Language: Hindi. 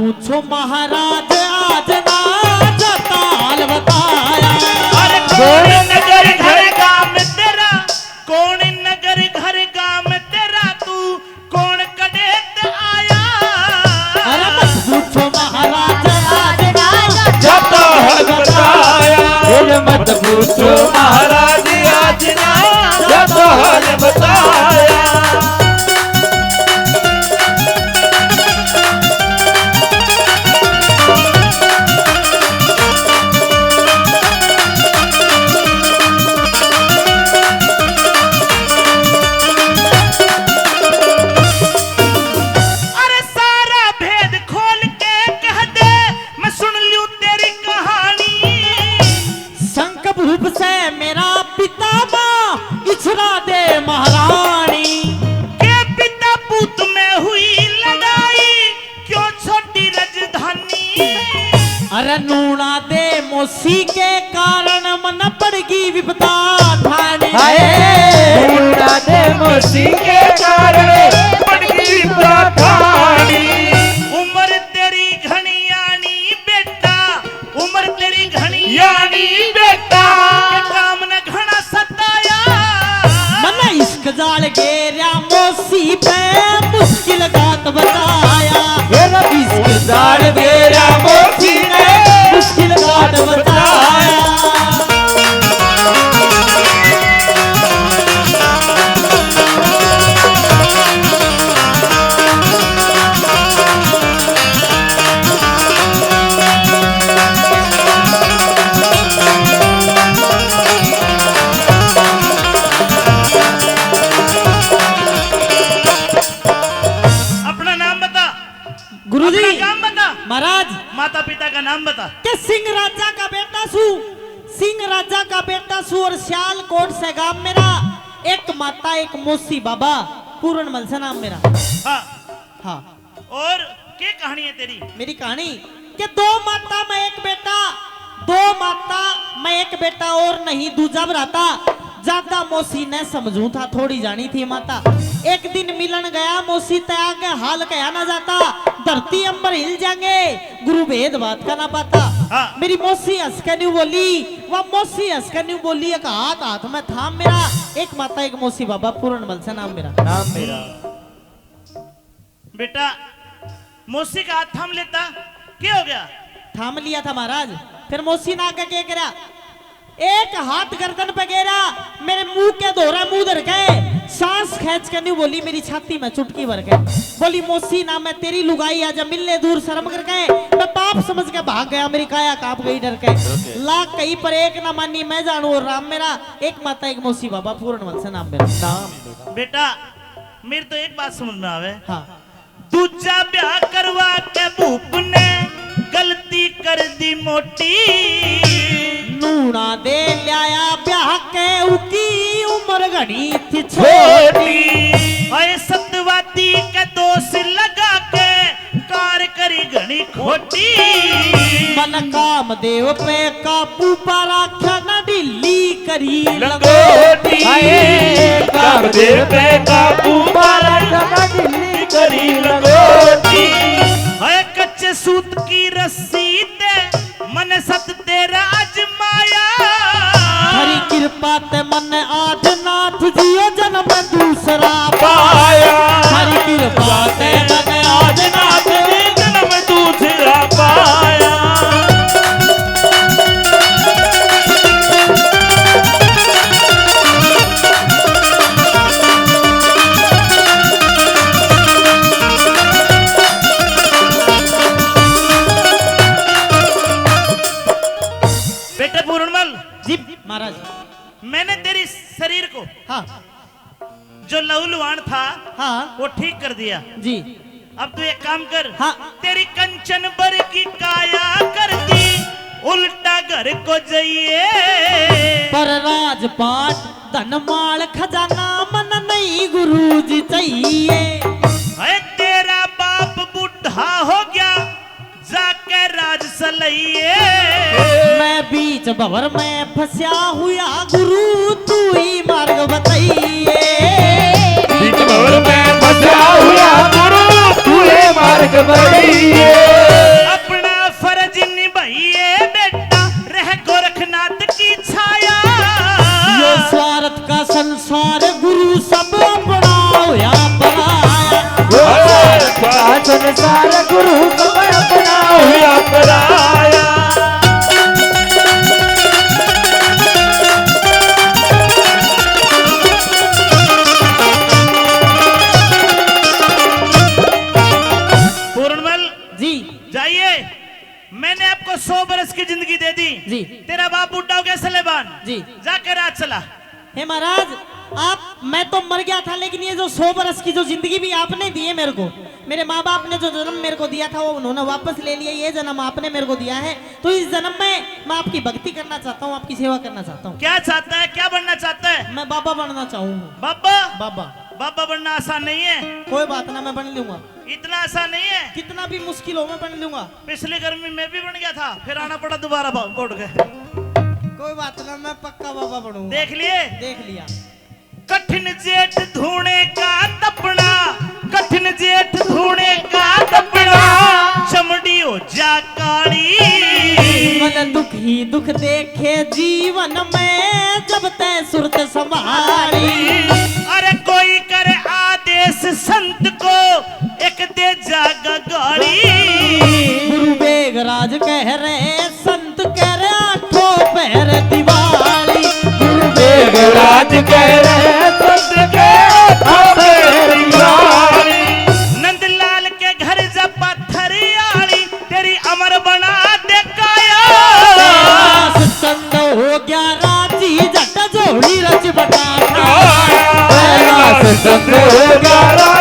पूछो महाराज आज ना जाता हाल बताया। अरे कौन नगर घर गांव तेरा, कौन नगर घर गांव तेरा, तू कौन कड़ेत आया। अरे मत पूछो महाराज आज ना जाता हाल बताया। मत पूछो महाराज आज ना जाता हाल बताया। नूना दे मोसी के कारण मन पड़गी विपदा ठानी। नूना दे मोसी के कारण पड़गी विपदा ठानी। उम्र तेरी घनियानी बेटा, उम्र तेरी घनियानी बेटा, के काम न घना सताया। मन इश्क जाल गेरा मोसी पे मुश्किल गात बताया। इश्क जाल गेरा मोसी ने मुश्किल गात बताया। अपना नाम बता गुरुजी। अपना काम बता महाराज। माता पिता का नाम बता। के सिंह राजा का बेटा सू, सिंह राजा का बेटा सू और सियालकोट से गांव मेरा। एक माता एक मौसी बाबा, पूर्ण मल से नाम मेरा। हाँ हाँ। और क्या कहानी है तेरी? मेरी कहानी कि दो माता मैं एक बेटा, दो माता मैं एक बेटा और नहीं दूजा भराता। ज्यादा मौसी ने समझू था, थोड़ी जानी थी माता। एक दिन मिलन गया मौसी तया के हाल कहा ना जाता। धरती अंबर हिल जाएंगे गुरु भेद बात का ना पाता। हाँ। मेरी मौसी हंस के न्यू बोली, वह मौसी हंस के न्यू बोली। एक हाथ हाथ में थाम मेरा, एक माता एक मौसी बाबा, पूर्ण बल से नाम मेरा। नाम मेरा। बेटा मौसी का हाथ थाम लेता, क्या हो गया? थाम लिया था महाराज। फिर मौसी ना आगे क्या करा, एक हाथ गर्दन पे गेरा, मेरे मुंह के दोहरा मुंह धर के सांस खींच के नहीं बोली, मेरी छाती में चुटकी भर के बोली, मौसी ना मैं तेरी लुगाई आजा मिलने दूर शर्म करके। मैं पाप समझ के भाग गया, मेरी काया कांप गई डर के। लाख कहीं पर एक ना मानी मैं जानू और राम मेरा। एक माता एक मौसी बाबा, पूर्ण वंश नाम मेरा। नाम बेटा मेरे तो एक बात समझ में आवे। हाँ। दूजा ब्याह करवा के भूप ने गलती कर दी मोटी। नूना दे लाया ब्याह के उकी उम्र घड़ी थी छोटी। अरे सतवादी के दोष लगा के कार करी घनी खोटी। मन काम देव पे काबू पर आख्या न ढिल्ली करी लंगोटी। काम देव पे काबू पर आख्या न ढिल्ली करी लंगोटी। है कच्चे सूत की रस्सी ते मन सत तेरा अजमाया। हरी कृपा ते मन आज नाथ जियो जन्म दूसरा पाया। हरी कृपा ते मन आज नाथ जन्म दूसरा पाया। बेटे पूर्णमल जी महाराज। मैंने तेरी शरीर को हाँ जो लहूलुहान था हाँ वो ठीक कर दिया। जी। अब तू एक काम कर। हाँ। तेरी कंचन बर की काया कर दी, उल्टा घर को जाइए। पर राजपाट धनमाल खजाना मन नहीं गुरुजी चाहिए। है तेरा बाप बुढ़ा हो गया, जाके राज सलइए। मैं बीच भंवर में फंसा हुआ गुरु तू ही मार्ग बताइए। बीच भंवर में फंसा हुआ गुरु तू ही मार्ग बताइए। देखिए, मैंने आपको 100 बरस की जिंदगी दे दी जी। तेरा बाप बुढ़ा हो गया सलेबान जी। जाकर राज चला। हे महाराज, आप, मैं तो मर गया था, लेकिन ये जो 100 बरस की जो जिंदगी भी आपने दी है मेरे को, मेरे माँ बाप ने जो जन्म मेरे को दिया था वो उन्होंने वापस ले लिया, ये जन्म आपने मेरे को दिया है, तो इस जन्म में मैं आपकी भक्ति करना चाहता हूँ, आपकी सेवा करना चाहता हूँ। क्या चाहता है, क्या बनना चाहता है? मैं बाबा बनना चाहूँ। बाबा? बाबा। बाबा बनना आसान नहीं है। कोई बात ना, मैं बन लूंगा। इतना आसान नहीं है। कितना भी मुश्किल हो मैं बन लूंगा। पिछली गर्मी में भी बन गया था, फिर आना पड़ा दोबारा बोर्ड गए। कोई बात ना, मैं पक्का बाबा बनूंगा। देख लिए? देख लिया। कठिन जेठ धूने का तपना, कठिन जेठ धूने का तपना, चमड़ी हो जा काली। मन दुख ही दुख देखे जीवन में, जब तय सुरत संभाली। अरे कोई करे आदेश संत को, एक दे जागा गाड़ी। गुरु बेगराज कह रहे, संत कह रहे, आठों पहर दिवाली। गुरु बेगराज कह रहे, संत के आठों दिवाली। नंदलाल के घर जा पत्थरियाली, तेरी अमर बना दे काया। चंद हो गया राजी, जट जोड़ी रच बटा। संत हो गया